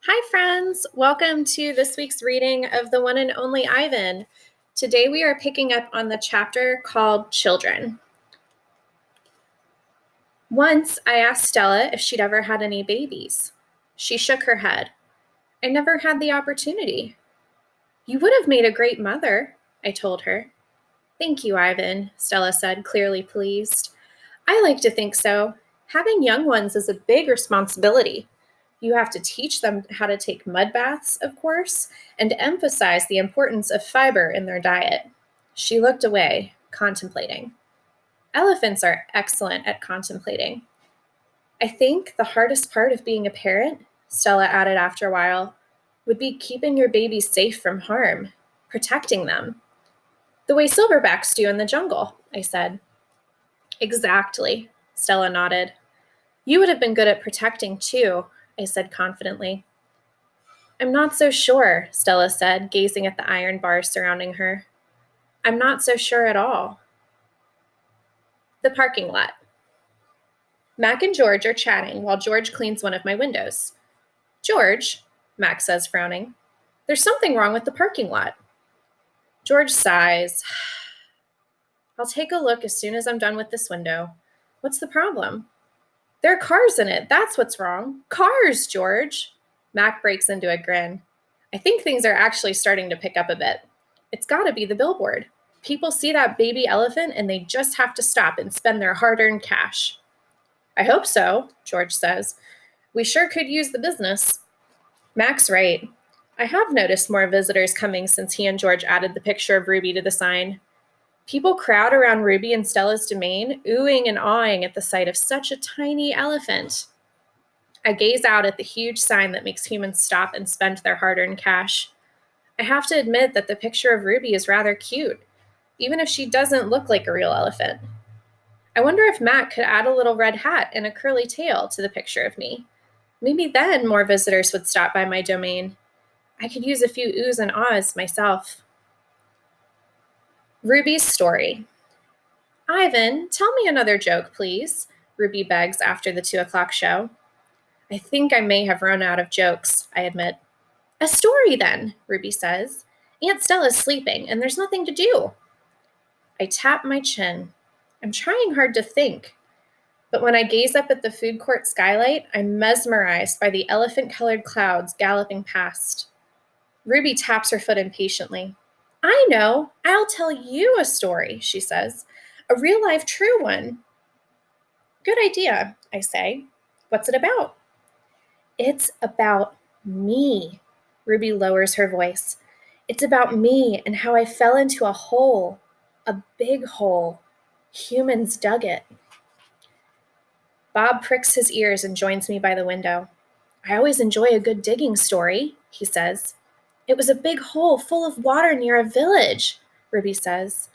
Hi, friends. Welcome to this week's reading of The One and Only Ivan. Today we are picking up on the chapter called Children. Once I asked Stella if she'd ever had any babies. She shook her head. I never had the opportunity. You would have made a great mother, I told her. Thank you, Ivan, Stella said, clearly pleased. I like to think so. Having young ones is a big responsibility. You have to teach them how to take mud baths, of course, and emphasize the importance of fiber in their diet. She looked away, contemplating. Elephants are excellent at contemplating. I think the hardest part of being a parent, Stella added after a while, would be keeping your babies safe from harm, protecting them. The way silverbacks do in the jungle, I said. Exactly, Stella nodded. You would have been good at protecting, too, I said confidently. I'm not so sure, Stella said, gazing at the iron bars surrounding her. I'm not so sure at all. The parking lot. Mack and George are chatting while George cleans one of my windows. George, Mack says, frowning, there's something wrong with the parking lot. George sighs. I'll take a look as soon as I'm done with this window. What's the problem? There are cars in it. That's what's wrong. Cars, George. Mack breaks into a grin. I think things are actually starting to pick up a bit. It's got to be the billboard. People see that baby elephant and they just have to stop and spend their hard-earned cash. I hope so, George says. We sure could use the business. Mack's right. I have noticed more visitors coming since he and George added the picture of Ruby to the sign. People crowd around Ruby and Stella's domain, oohing and awing at the sight of such a tiny elephant. I gaze out at the huge sign that makes humans stop and spend their hard-earned cash. I have to admit that the picture of Ruby is rather cute, even if she doesn't look like a real elephant. I wonder if Matt could add a little red hat and a curly tail to the picture of me. Maybe then more visitors would stop by my domain. I could use a few oohs and ahs myself. Ruby's story. Ivan, tell me another joke, please, Ruby begs after the 2:00 show. I think I may have run out of jokes, I admit. A story, then, Ruby says. Aunt Stella's sleeping, and there's nothing to do. I tap my chin. I'm trying hard to think. But when I gaze up at the food court skylight, I'm mesmerized by the elephant-colored clouds galloping past. Ruby taps her foot impatiently. I know. I'll tell you a story, she says. A real-life true one. Good idea, I say. What's it about? It's about me. Ruby lowers her voice. It's about me and how I fell into a hole. A big hole. Humans dug it. Bob pricks his ears and joins me by the window. I always enjoy a good digging story, he says. It was a big hole full of water near a village, Ruby says.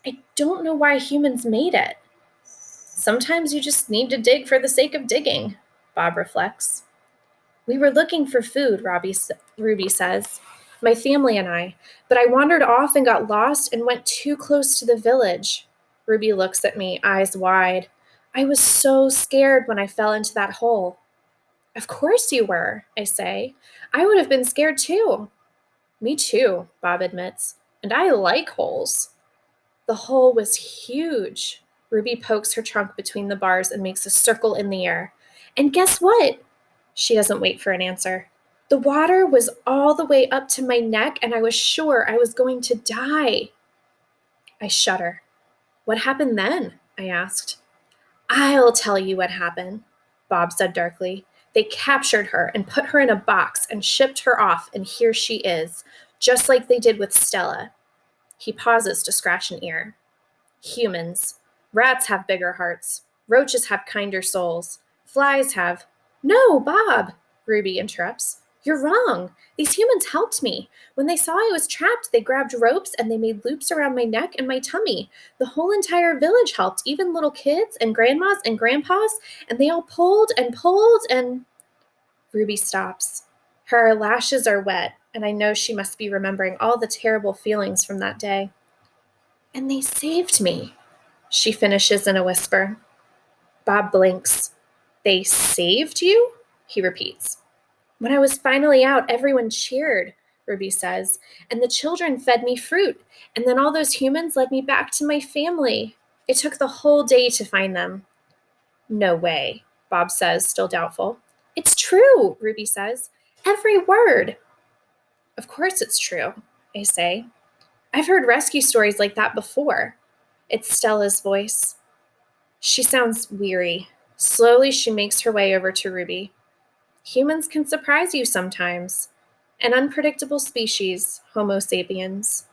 I don't know why humans made it. Sometimes you just need to dig for the sake of digging, Bob reflects. We were looking for food, Ruby says, my family and I, but I wandered off and got lost and went too close to the village. Ruby looks at me, eyes wide. I was so scared when I fell into that hole. Of course you were, I say. I would have been scared too. Me too, Bob admits, and I like holes. The hole was huge. Ruby pokes her trunk between the bars and makes a circle in the air. And guess what? She doesn't wait for an answer. The water was all the way up to my neck, and I was sure I was going to die. I shudder. What happened then? I asked. I'll tell you what happened, Bob said darkly. They captured her and put her in a box and shipped her off, and here she is, just like they did with Stella. He pauses to scratch an ear. Humans. Rats have bigger hearts. Roaches have kinder souls. Flies have... No, Bob, Ruby interrupts. You're wrong. These humans helped me. When they saw I was trapped, they grabbed ropes and they made loops around my neck and my tummy. The whole entire village helped, even little kids and grandmas and grandpas, and they all pulled and... Ruby stops. Her lashes are wet, and I know she must be remembering all the terrible feelings from that day. And they saved me, she finishes in a whisper. Bob blinks. They saved you? He repeats. When I was finally out, everyone cheered, Ruby says, and the children fed me fruit, and then all those humans led me back to my family. It took the whole day to find them. No way, Bob says, still doubtful. It's true, Ruby says. Every word. Of course it's true, I say. I've heard rescue stories like that before. It's Stella's voice. She sounds weary. Slowly, she makes her way over to Ruby. Humans can surprise you sometimes. An unpredictable species, Homo sapiens.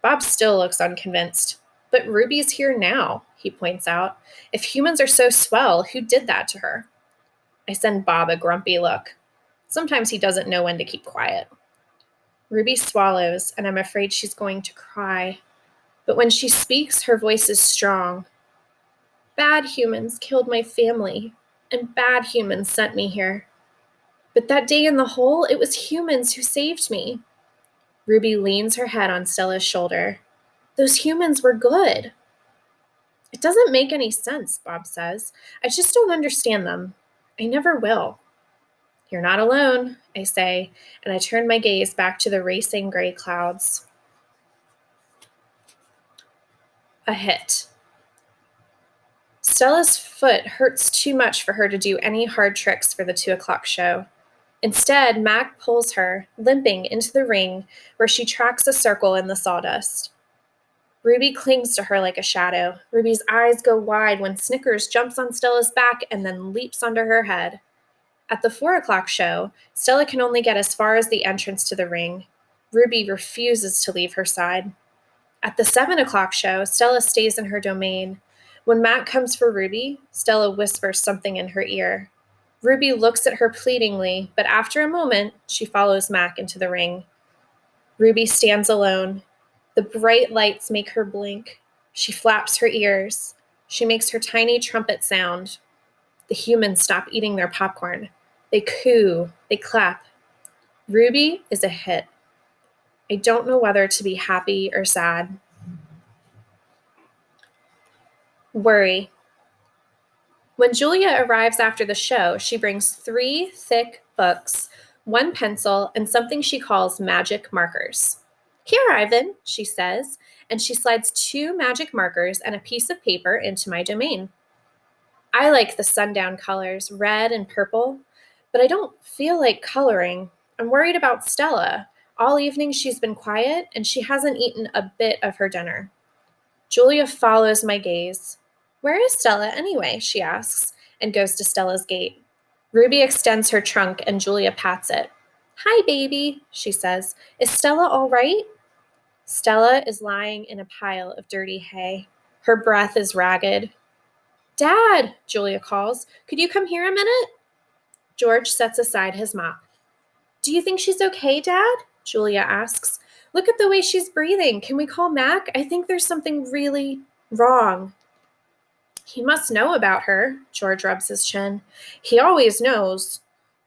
Bob still looks unconvinced. But Ruby's here now, he points out. If humans are so swell, who did that to her? I send Bob a grumpy look. Sometimes he doesn't know when to keep quiet. Ruby swallows, and I'm afraid she's going to cry. But when she speaks, her voice is strong. Bad humans killed my family, and bad humans sent me here. But that day in the hole, it was humans who saved me. Ruby leans her head on Stella's shoulder. Those humans were good. It doesn't make any sense, Bob says. I just don't understand them. I never will. You're not alone, I say, and I turn my gaze back to the racing gray clouds. A hit. Stella's foot hurts too much for her to do any hard tricks for the 2:00 show. Instead, Mack pulls her, limping, into the ring where she tracks a circle in the sawdust. Ruby clings to her like a shadow. Ruby's eyes go wide when Snickers jumps on Stella's back and then leaps onto her head. At the 4:00 show, Stella can only get as far as the entrance to the ring. Ruby refuses to leave her side. At the 7:00 show, Stella stays in her domain. When Matt comes for Ruby, Stella whispers something in her ear. Ruby looks at her pleadingly, but after a moment, she follows Mack into the ring. Ruby stands alone. The bright lights make her blink. She flaps her ears. She makes her tiny trumpet sound. The humans stop eating their popcorn. They coo. They clap. Ruby is a hit. I don't know whether to be happy or sad. Worry. When Julia arrives after the show, she brings 3 thick books, 1 pencil, and something she calls magic markers. Here, Ivan, she says, and she slides 2 magic markers and a piece of paper into my domain. I like the sundown colors, red and purple, but I don't feel like coloring. I'm worried about Stella. All evening she's been quiet, and she hasn't eaten a bit of her dinner. Julia follows my gaze. Where is Stella anyway, she asks, and goes to Stella's gate. Ruby extends her trunk, and Julia pats it. Hi, baby, she says. Is Stella all right? Stella is lying in a pile of dirty hay. Her breath is ragged. Dad, Julia calls. Could you come here a minute? George sets aside his mop. Do you think she's okay, Dad? Julia asks. Look at the way she's breathing. Can we call Mack? I think there's something really wrong. He must know about her, George rubs his chin. He always knows.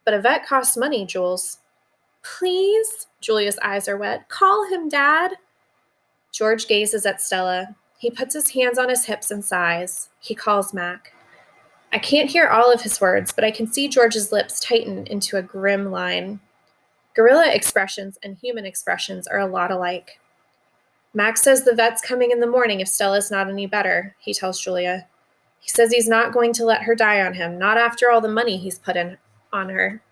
But a vet costs money, Jules. Please? Julia's eyes are wet. Call him, Dad. George gazes at Stella. He puts his hands on his hips and sighs. He calls Mack. I can't hear all of his words, but I can see George's lips tighten into a grim line. Gorilla expressions and human expressions are a lot alike. Mack says the vet's coming in the morning if Stella's not any better, he tells Julia. He says he's not going to let her die on him, not after all the money he's put in on her.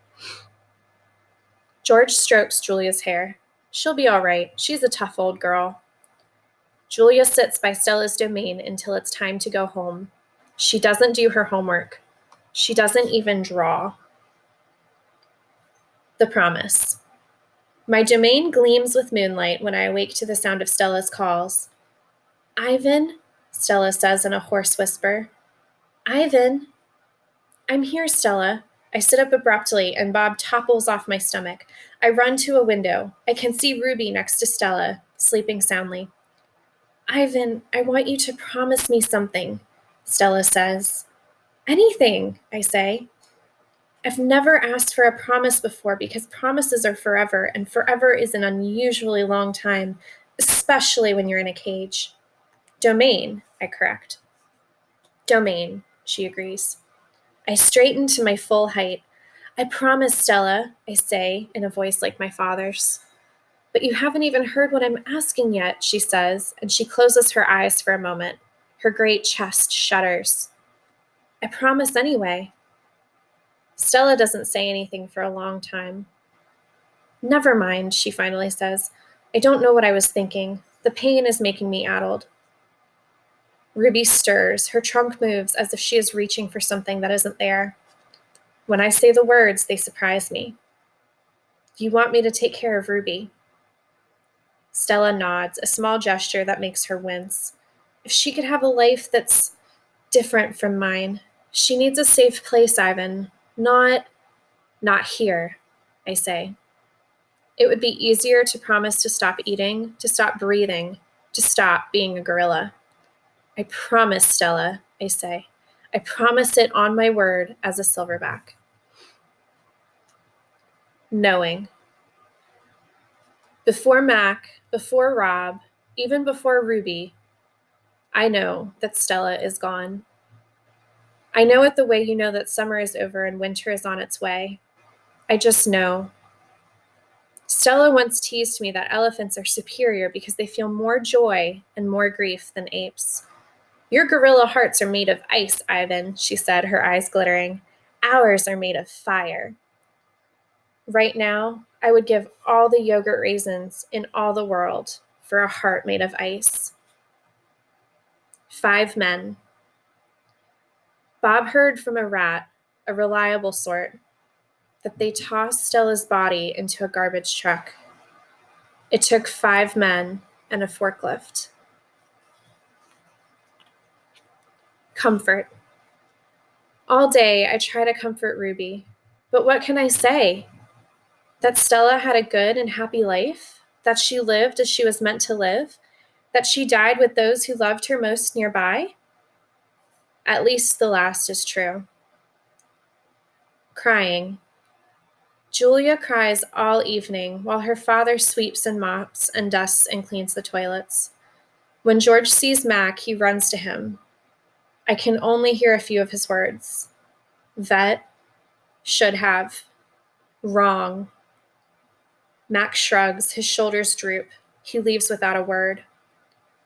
George strokes Julia's hair. She'll be all right. She's a tough old girl. Julia sits by Stella's domain until it's time to go home. She doesn't do her homework. She doesn't even draw. The promise. My domain gleams with moonlight when I awake to the sound of Stella's calls. Ivan, Stella says in a hoarse whisper. Ivan. I'm here, Stella. I sit up abruptly, and Bob topples off my stomach. I run to a window. I can see Ruby next to Stella, sleeping soundly. Ivan, I want you to promise me something, Stella says. Anything, I say. I've never asked for a promise before because promises are forever, and forever is an unusually long time, especially when you're in a cage. Domain, I correct. Domain, she agrees. I straighten to my full height. I promise, Stella, I say in a voice like my father's. But you haven't even heard what I'm asking yet, she says, and she closes her eyes for a moment. Her great chest shudders. I promise anyway. Stella doesn't say anything for a long time. Never mind, she finally says. I don't know what I was thinking. The pain is making me addled. Ruby stirs. Her trunk moves as if she is reaching for something that isn't there. When I say the words, they surprise me. You want me to take care of Ruby? Stella nods, a small gesture that makes her wince. If she could have a life that's different from mine, she needs a safe place, Ivan. Not here, I say. It would be easier to promise to stop eating, to stop breathing, to stop being a gorilla. I promise, Stella, I say. I promise it on my word as a silverback. Knowing. Before Mack, before Rob, even before Ruby, I know that Stella is gone. I know it the way you know that summer is over and winter is on its way. I just know. Stella once teased me that elephants are superior because they feel more joy and more grief than apes. Your gorilla hearts are made of ice, Ivan, she said, her eyes glittering. Ours are made of fire. Right now, I would give all the yogurt raisins in all the world for a heart made of ice. 5 men. Bob heard from a rat, a reliable sort, that they tossed Stella's body into a garbage truck. It took 5 men and a forklift. Comfort. All day, I try to comfort Ruby. But what can I say? That Stella had a good and happy life? That she lived as she was meant to live? That she died with those who loved her most nearby? At least the last is true. Crying. Julia cries all evening while her father sweeps and mops and dusts and cleans the toilets. When George sees Mack, he runs to him. I can only hear a few of his words. Vet, should have, wrong. Mack shrugs, his shoulders droop. He leaves without a word.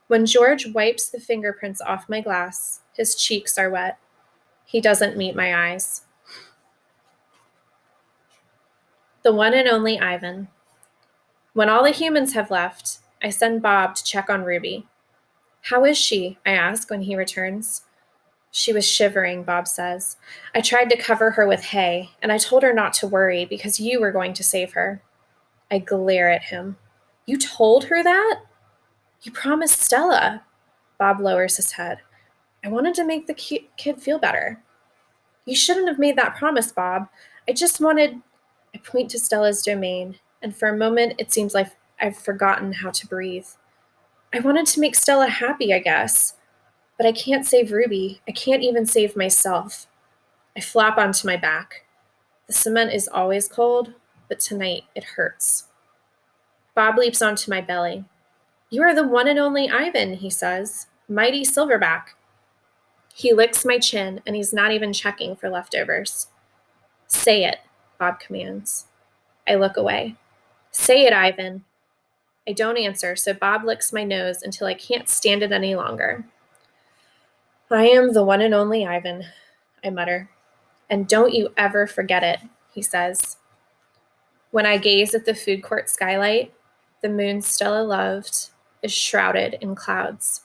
When George wipes the fingerprints off my glass, his cheeks are wet. He doesn't meet my eyes. The one and only Ivan. When all the humans have left, I send Bob to check on Ruby. How is she? I ask when he returns. She was shivering, Bob says. I tried to cover her with hay, and I told her not to worry because you were going to save her. I glare at him. You told her that? You promised Stella. Bob lowers his head. I wanted to make the kid feel better. You shouldn't have made that promise, Bob. I just wanted... I point to Stella's domain, and for a moment it seems like I've forgotten how to breathe. I wanted to make Stella happy, I guess. But I can't save Ruby. I can't even save myself. I flop onto my back. The cement is always cold, but tonight it hurts. Bob leaps onto my belly. You are the one and only Ivan, he says. Mighty silverback. He licks my chin, and he's not even checking for leftovers. Say it, Bob commands. I look away. Say it, Ivan. I don't answer, so Bob licks my nose until I can't stand it any longer. I am the one and only Ivan, I mutter. And don't you ever forget it, he says. When I gaze at the food court skylight, the moon Stella loved is shrouded in clouds.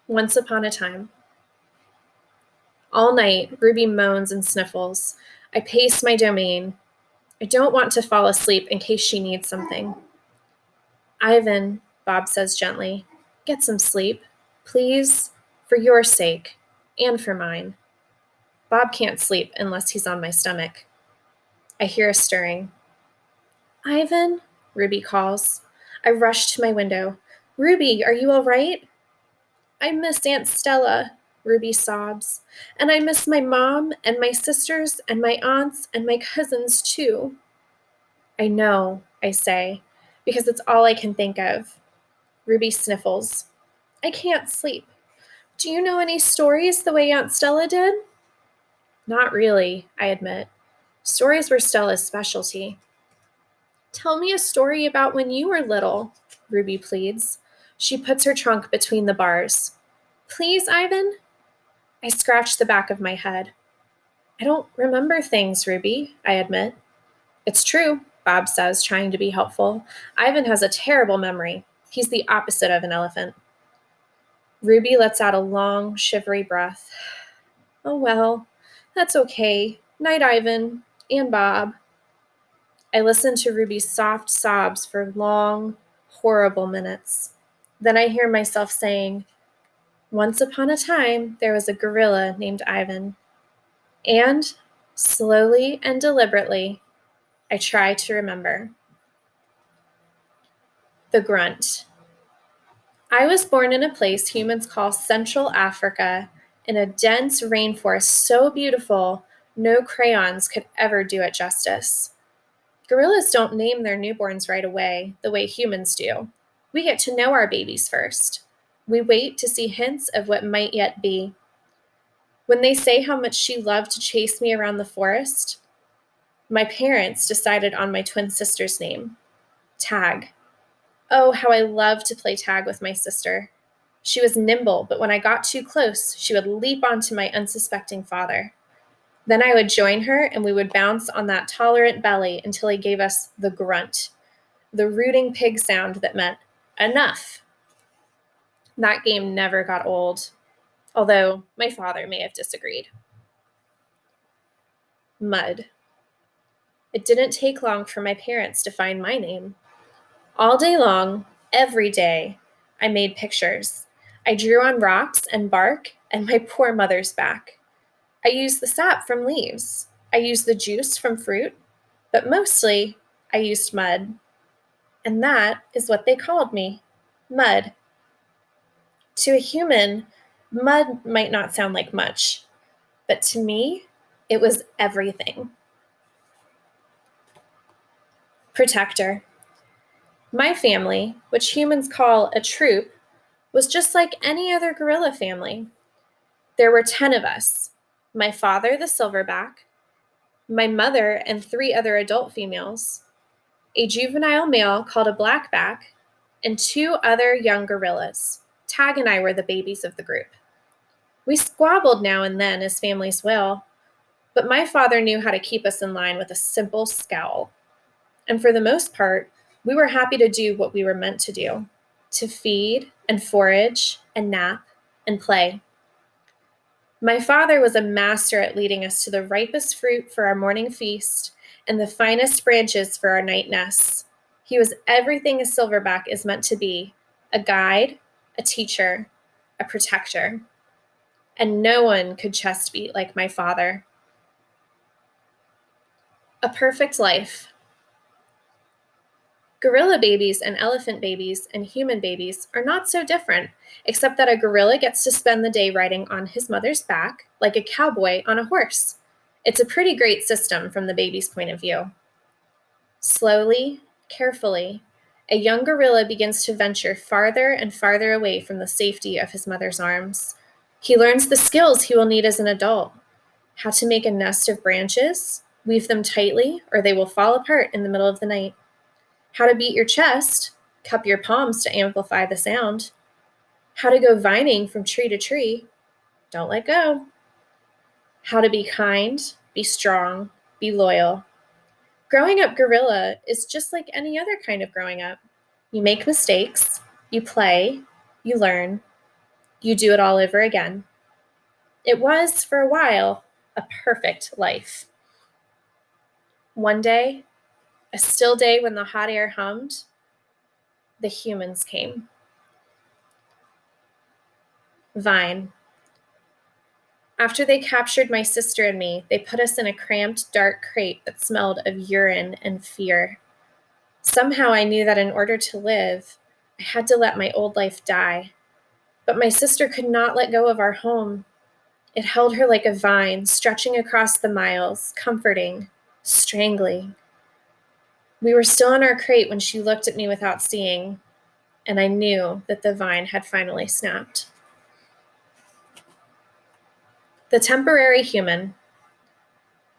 Once upon a time. All night, Ruby moans and sniffles. I pace my domain. I don't want to fall asleep in case she needs something. Ivan, Bob says gently, get some sleep, please, for your sake, and for mine. Bob can't sleep unless he's on my stomach. I hear a stirring. Ivan, Ruby calls. I rush to my window. Ruby, are you all right? I miss Aunt Stella, Ruby sobs. And I miss my mom and my sisters and my aunts and my cousins too. I know, I say, because it's all I can think of. Ruby sniffles. I can't sleep. Do you know any stories the way Aunt Stella did? Not really, I admit. Stories were Stella's specialty. Tell me a story about when you were little, Ruby pleads. She puts her trunk between the bars. Please, Ivan? I scratch the back of my head. I don't remember things, Ruby, I admit. It's true, Bob says, trying to be helpful. Ivan has a terrible memory. He's the opposite of an elephant. Ruby lets out a long, shivery breath. Oh well, that's okay. Night, Ivan. And Bob. I listen to Ruby's soft sobs for long, horrible minutes. Then I hear myself saying, once upon a time, there was a gorilla named Ivan. And, slowly and deliberately, I try to remember. The grunt. I was born in a place humans call Central Africa, in a dense rainforest so beautiful no crayons could ever do it justice. Gorillas don't name their newborns right away, the way humans do. We get to know our babies first. We wait to see hints of what might yet be. When they say how much she loved to chase me around the forest, my parents decided on my twin sister's name, Tag. Oh, how I loved to play tag with my sister. She was nimble, but when I got too close, she would leap onto my unsuspecting father. Then I would join her, and we would bounce on that tolerant belly until he gave us the grunt, the rooting pig sound that meant, enough. That game never got old, although my father may have disagreed. Mud. It didn't take long for my parents to find my name. All day long, every day, I made pictures. I drew on rocks and bark and my poor mother's back. I used the sap from leaves. I used the juice from fruit, but mostly I used mud. And that is what they called me, Mud. To a human, mud might not sound like much, but to me, it was everything. Protector. My family, which humans call a troop, was just like any other gorilla family. There were 10 of us. My father, the silverback, my mother and 3 other adult females, a juvenile male called a blackback, and 2 other young gorillas. Tag and I were the babies of the group. We squabbled now and then, as families will, but my father knew how to keep us in line with a simple scowl. And for the most part, we were happy to do what we were meant to do, to feed and forage and nap and play. My father was a master at leading us to the ripest fruit for our morning feast and the finest branches for our night nests. He was everything a silverback is meant to be, a guide, a teacher, a protector. And no one could chest beat like my father. A perfect life. Gorilla babies and elephant babies and human babies are not so different, except that a gorilla gets to spend the day riding on his mother's back like a cowboy on a horse. It's a pretty great system from the baby's point of view. Slowly, carefully, a young gorilla begins to venture farther and farther away from the safety of his mother's arms. He learns the skills he will need as an adult: how to make a nest of branches, weave them tightly, or they will fall apart in the middle of the night. How to beat your chest, cup your palms to amplify the sound. How to go vining from tree to tree. Don't let go. How to be kind, be strong, be loyal. Growing up gorilla is just like any other kind of growing up. You make mistakes, you play, you learn, you do it all over again. It was, for a while, a perfect life. One day, a still day when the hot air hummed, the humans came. Vine. After they captured my sister and me, they put us in a cramped, dark crate that smelled of urine and fear. Somehow I knew that in order to live, I had to let my old life die. But my sister could not let go of our home. It held her like a vine, stretching across the miles, comforting, strangling. We were still in our crate when she looked at me without seeing, and I knew that the vine had finally snapped. The temporary human.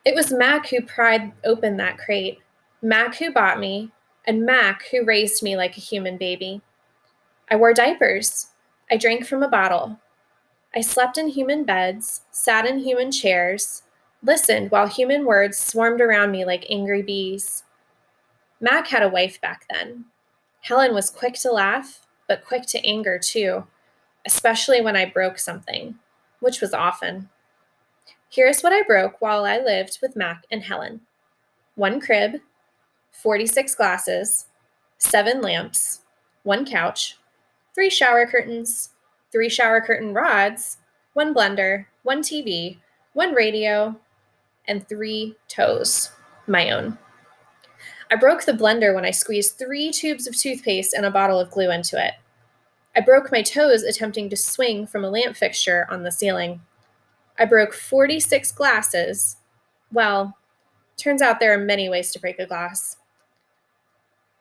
It was Mack who pried open that crate, Mack who bought me, and Mack who raised me like a human baby. I wore diapers. I drank from a bottle. I slept in human beds, sat in human chairs, listened while human words swarmed around me like angry bees. Mack had a wife back then. Helen was quick to laugh, but quick to anger too, especially when I broke something, which was often. Here's what I broke while I lived with Mack and Helen: one crib, 46 glasses, 7 lamps, 1 couch, 3 shower curtains, 3 shower curtain rods, 1 blender, 1 TV, 1 radio, and 3 toes, my own. I broke the blender when I squeezed 3 tubes of toothpaste and a bottle of glue into it. I broke my toes attempting to swing from a lamp fixture on the ceiling. I broke 46 glasses. Well, turns out there are many ways to break a glass.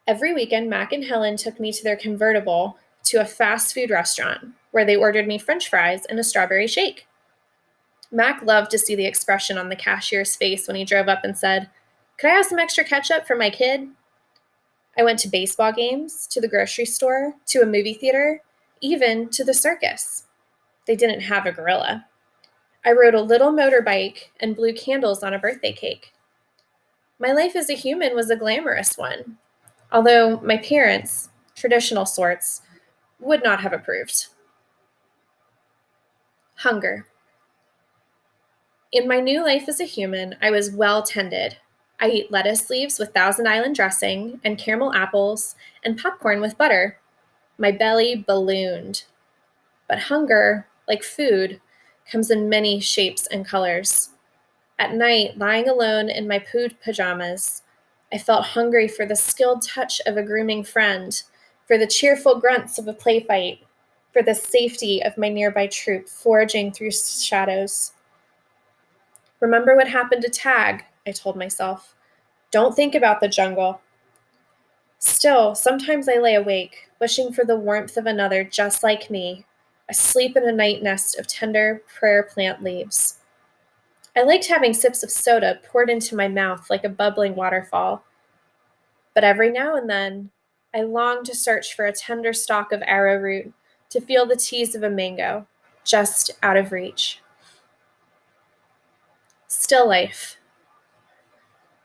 Every weekend, Mack and Helen took me to their convertible to a fast food restaurant where they ordered me French fries and a strawberry shake. Mack loved to see the expression on the cashier's face when he drove up and said, "Could I have some extra ketchup for my kid?" I went to baseball games, to the grocery store, to a movie theater, even to the circus. They didn't have a gorilla. I rode a little motorbike and blew candles on a birthday cake. My life as a human was a glamorous one, although my parents, traditional sorts, would not have approved. Hunger. In my new life as a human, I was well tended. I ate lettuce leaves with Thousand Island dressing and caramel apples and popcorn with butter. My belly ballooned. But hunger, like food, comes in many shapes and colors. At night, lying alone in my pooed pajamas, I felt hungry for the skilled touch of a grooming friend, for the cheerful grunts of a play fight, for the safety of my nearby troop foraging through shadows. Remember what happened to Tag, I told myself. Don't think about the jungle. Still, sometimes I lay awake, wishing for the warmth of another just like me, asleep in a night nest of tender prayer plant leaves. I liked having sips of soda poured into my mouth like a bubbling waterfall. But every now and then, I longed to search for a tender stalk of arrowroot, to feel the tease of a mango, just out of reach. Still life.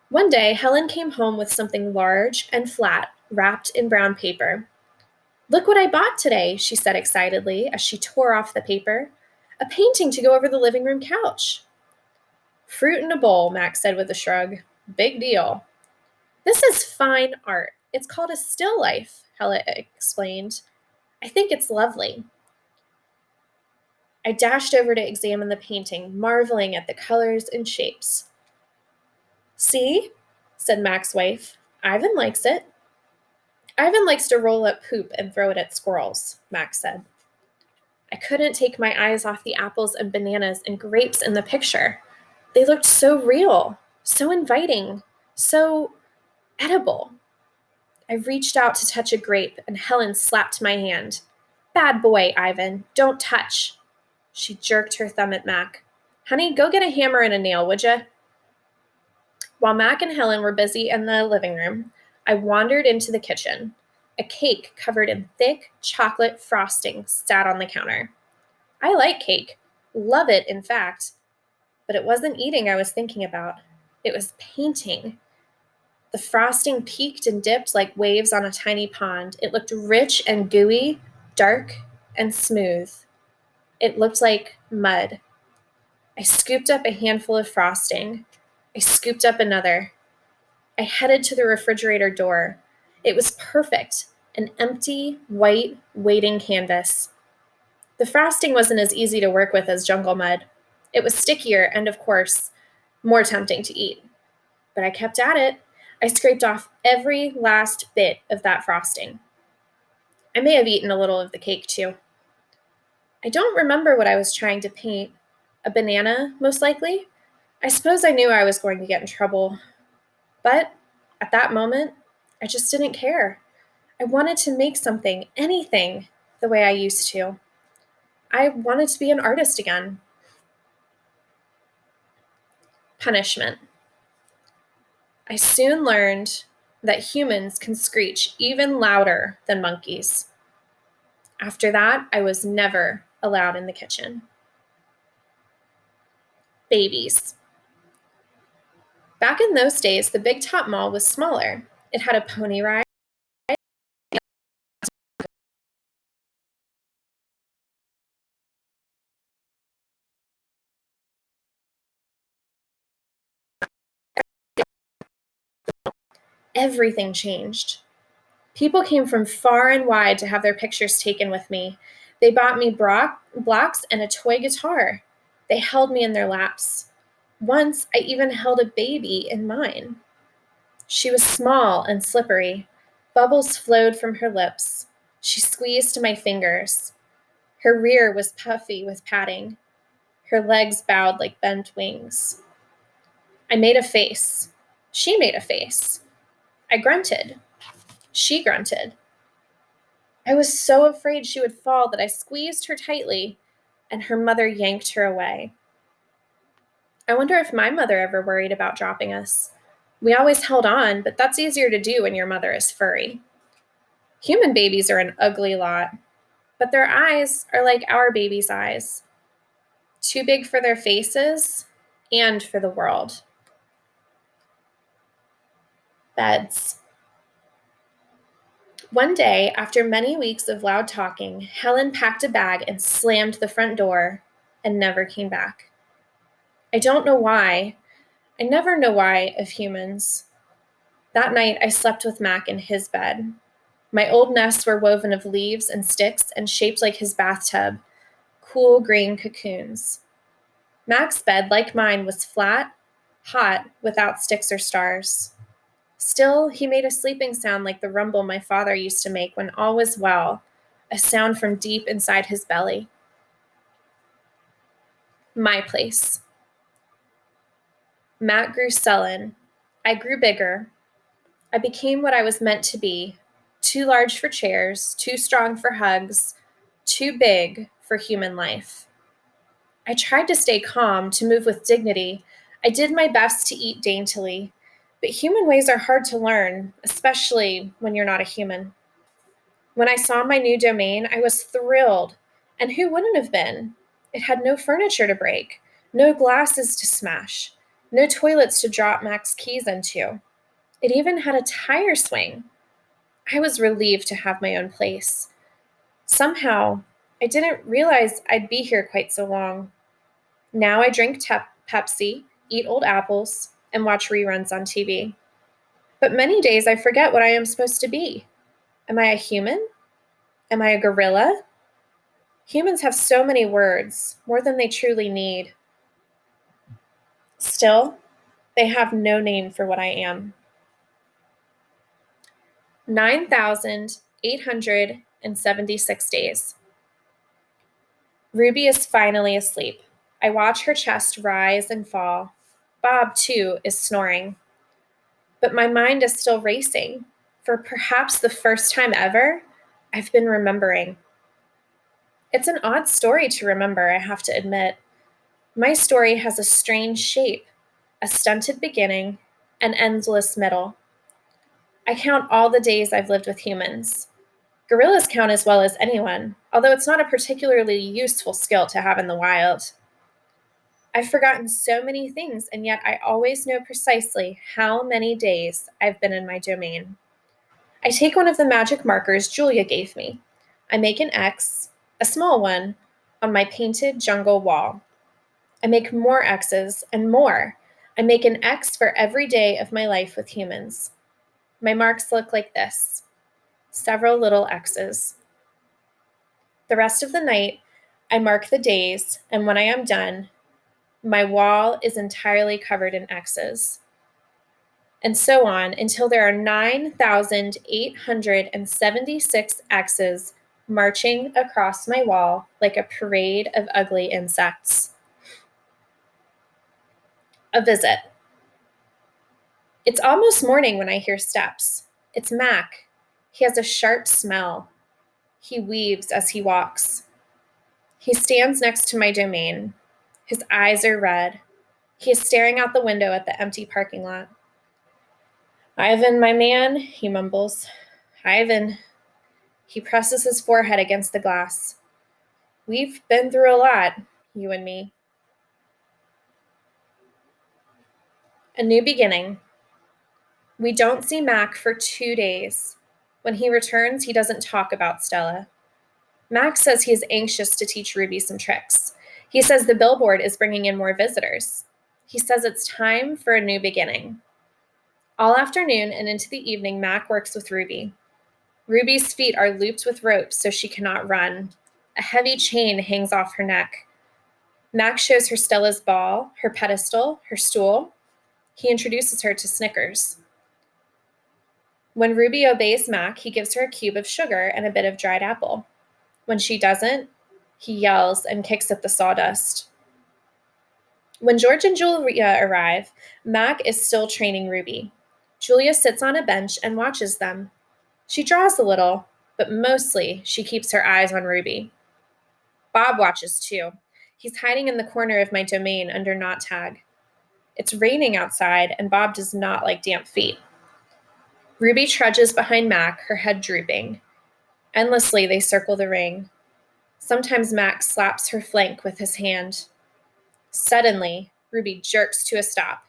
One day, Helen came home with something large and flat, wrapped in brown paper. "Look what I bought today," she said excitedly as she tore off the paper. "A painting to go over the living room couch." "Fruit in a bowl," Max said with a shrug. "Big deal." "This is fine art. It's called a still life," Helen explained. "I think it's lovely." I dashed over to examine the painting, marveling at the colors and shapes. "See?" said Mac's wife. "Ivan likes it." "Ivan likes to roll up poop and throw it at squirrels," Max said. I couldn't take my eyes off the apples and bananas and grapes in the picture. They looked so real, so inviting, so edible. I reached out to touch a grape, and Helen slapped my hand. "Bad boy, Ivan. Don't touch." She jerked her thumb at Mac. "Honey, go get a hammer and a nail, would ya?" While Mac and Helen were busy in the living room, I wandered into the kitchen. A cake covered in thick chocolate frosting sat on the counter. I like cake. Love it, in fact. But it wasn't eating I was thinking about. It was painting. The frosting peaked and dipped like waves on a tiny pond. It looked rich and gooey, dark and smooth. It looked like mud. I scooped up a handful of frosting. I scooped up another. I headed to the refrigerator door. It was perfect, an empty, white, waiting canvas. The frosting wasn't as easy to work with as jungle mud. It was stickier and, of course, more tempting to eat. But I kept at it. I scraped off every last bit of that frosting. I may have eaten a little of the cake, too. I don't remember what I was trying to paint. A banana, most likely. I suppose I knew I was going to get in trouble. But at that moment, I just didn't care. I wanted to make something, anything, the way I used to. I wanted to be an artist again. Punishment. I soon learned that humans can screech even louder than monkeys. After that, I was never allowed in the kitchen. Babies. Back in those days, the Big Top Mall was smaller. It had a pony ride, everything changed. People came from far and wide to have their pictures taken with me. They bought me blocks and a toy guitar. They held me in their laps. Once, I even held a baby in mine. She was small and slippery. Bubbles flowed from her lips. She squeezed my fingers. Her rear was puffy with padding. Her legs bowed like bent wings. I made a face. She made a face. I grunted. She grunted. I was so afraid she would fall that I squeezed her tightly, and her mother yanked her away. I wonder if my mother ever worried about dropping us. We always held on, but that's easier to do when your mother is furry. Human babies are an ugly lot, but their eyes are like our babies' eyes. Too big for their faces and for the world. Beds. One day, after many weeks of loud talking, Helen packed a bag and slammed the front door and never came back. I don't know why. I never know why of humans. That night, I slept with Mack in his bed. My old nests were woven of leaves and sticks and shaped like his bathtub, cool green cocoons. Mack's bed, like mine, was flat, hot, without sticks or stars. Still, he made a sleeping sound like the rumble my father used to make when all was well, a sound from deep inside his belly. My place. Matt grew sullen. I grew bigger. I became what I was meant to be, too large for chairs, too strong for hugs, too big for human life. I tried to stay calm, to move with dignity. I did my best to eat daintily, but human ways are hard to learn, especially when you're not a human. When I saw my new domain, I was thrilled, and who wouldn't have been? It had no furniture to break, no glasses to smash, no toilets to drop Mack's keys into. It even had a tire swing. I was relieved to have my own place. Somehow, I didn't realize I'd be here quite so long. Now I drink Pepsi, eat old apples, and watch reruns on TV. But many days I forget what I am supposed to be. Am I a human? Am I a gorilla? Humans have so many words, more than they truly need. Still, they have no name for what I am. 9,876 days. Ruby is finally asleep. I watch her chest rise and fall. Bob, too, is snoring. But my mind is still racing. For perhaps the first time ever, I've been remembering. It's an odd story to remember, I have to admit. My story has a strange shape, a stunted beginning, an endless middle. I count all the days I've lived with humans. Gorillas count as well as anyone, although it's not a particularly useful skill to have in the wild. I've forgotten so many things, and yet I always know precisely how many days I've been in my domain. I take one of the magic markers Julia gave me. I make an X, a small one, on my painted jungle wall. I make more X's and more. I make an X for every day of my life with humans. My marks look like this: several little X's. The rest of the night, I mark the days, and when I am done, my wall is entirely covered in X's. And so on until there are 9,876 X's marching across my wall like a parade of ugly insects. A visit. It's almost morning when I hear steps. It's Mack. He has a sharp smell. He weaves as he walks. He stands next to my domain. His eyes are red. He is staring out the window at the empty parking lot. Ivan, my man, he mumbles. Ivan. He presses his forehead against the glass. We've been through a lot, you and me. A new beginning. We don't see Mack for 2 days. When he returns, he doesn't talk about Stella. Mack says he is anxious to teach Ruby some tricks. He says the billboard is bringing in more visitors. He says it's time for a new beginning. All afternoon and into the evening, Mack works with Ruby. Ruby's feet are looped with ropes so she cannot run. A heavy chain hangs off her neck. Mack shows her Stella's ball, her pedestal, her stool. He introduces her to Snickers. When Ruby obeys Mack, he gives her a cube of sugar and a bit of dried apple. When she doesn't, he yells and kicks at the sawdust. When George and Julia arrive, Mack is still training Ruby. Julia sits on a bench and watches them. She draws a little, but mostly she keeps her eyes on Ruby. Bob watches too. He's hiding in the corner of my domain under knot tag. It's raining outside, and Bob does not like damp feet. Ruby trudges behind Mack, her head drooping. Endlessly, they circle the ring. Sometimes Mack slaps her flank with his hand. Suddenly, Ruby jerks to a stop.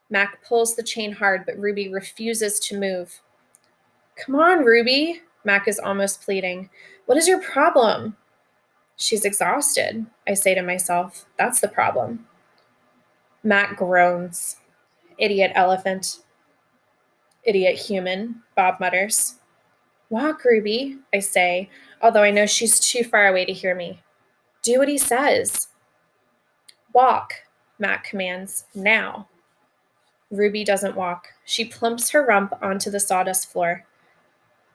Mack pulls the chain hard, but Ruby refuses to move. Come on, Ruby, Mack is almost pleading. What is your problem? She's exhausted, I say to myself. That's the problem. Mack groans. Idiot elephant. Idiot human, Bob mutters. Walk, Ruby, I say, although I know she's too far away to hear me. Do what he says. Walk, Mack commands, now. Ruby doesn't walk. She plumps her rump onto the sawdust floor.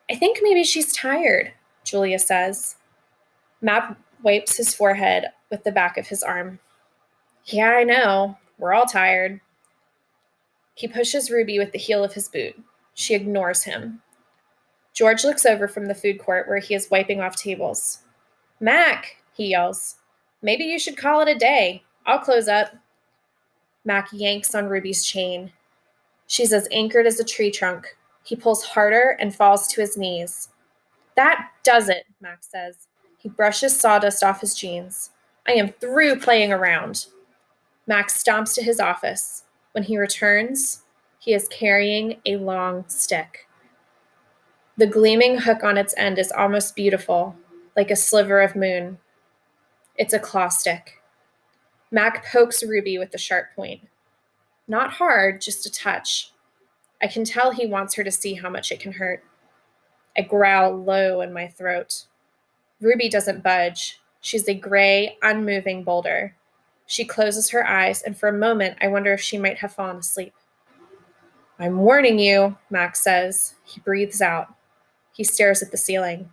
I think maybe she's tired, Julia says. Mack wipes his forehead with the back of his arm. Yeah, I know. We're all tired. He pushes Ruby with the heel of his boot. She ignores him. George looks over from the food court where he is wiping off tables. Mack, he yells. Maybe you should call it a day. I'll close up. Mack yanks on Ruby's chain. She's as anchored as a tree trunk. He pulls harder and falls to his knees. That does it, Mack says. He brushes sawdust off his jeans. I am through playing around. Mack stomps to his office. When he returns, he is carrying a long stick. The gleaming hook on its end is almost beautiful, like a sliver of moon. It's a claw stick. Mack pokes Ruby with the sharp point. Not hard, just a touch. I can tell he wants her to see how much it can hurt. I growl low in my throat. Ruby doesn't budge. She's a gray, unmoving boulder. She closes her eyes, and for a moment, I wonder if she might have fallen asleep. I'm warning you, Mack says. He breathes out. He stares at the ceiling.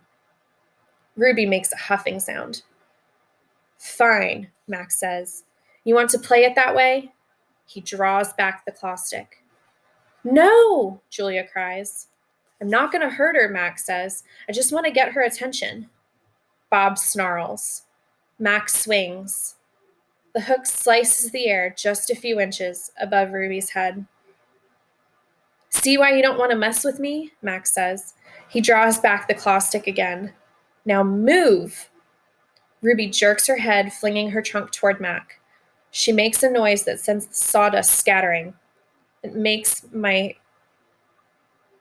Ruby makes a huffing sound. Fine, Mack says. You want to play it that way? He draws back the claw stick. No, Julia cries. I'm not going to hurt her, Mack says. I just want to get her attention. Bob snarls. Mack swings. The hook slices the air just a few inches above Ruby's head. See why you don't want to mess with me? Mack says. He draws back the claw stick again. Now move! Ruby jerks her head, flinging her trunk toward Mack. She makes a noise that sends the sawdust scattering. It makes my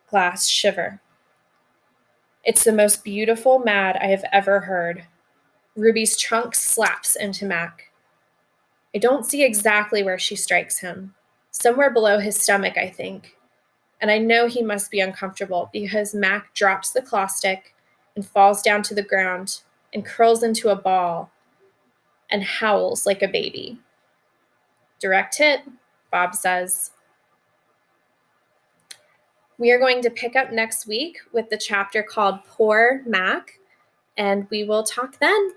glass shiver. It's the most beautiful mad I have ever heard. Ruby's trunk slaps into Mack. I don't see exactly where she strikes him. Somewhere below his stomach, I think. And I know he must be uncomfortable because Mack drops the claw stick and falls down to the ground and curls into a ball and howls like a baby. Direct hit, Bob says. We are going to pick up next week with the chapter called Poor Mack, and we will talk then.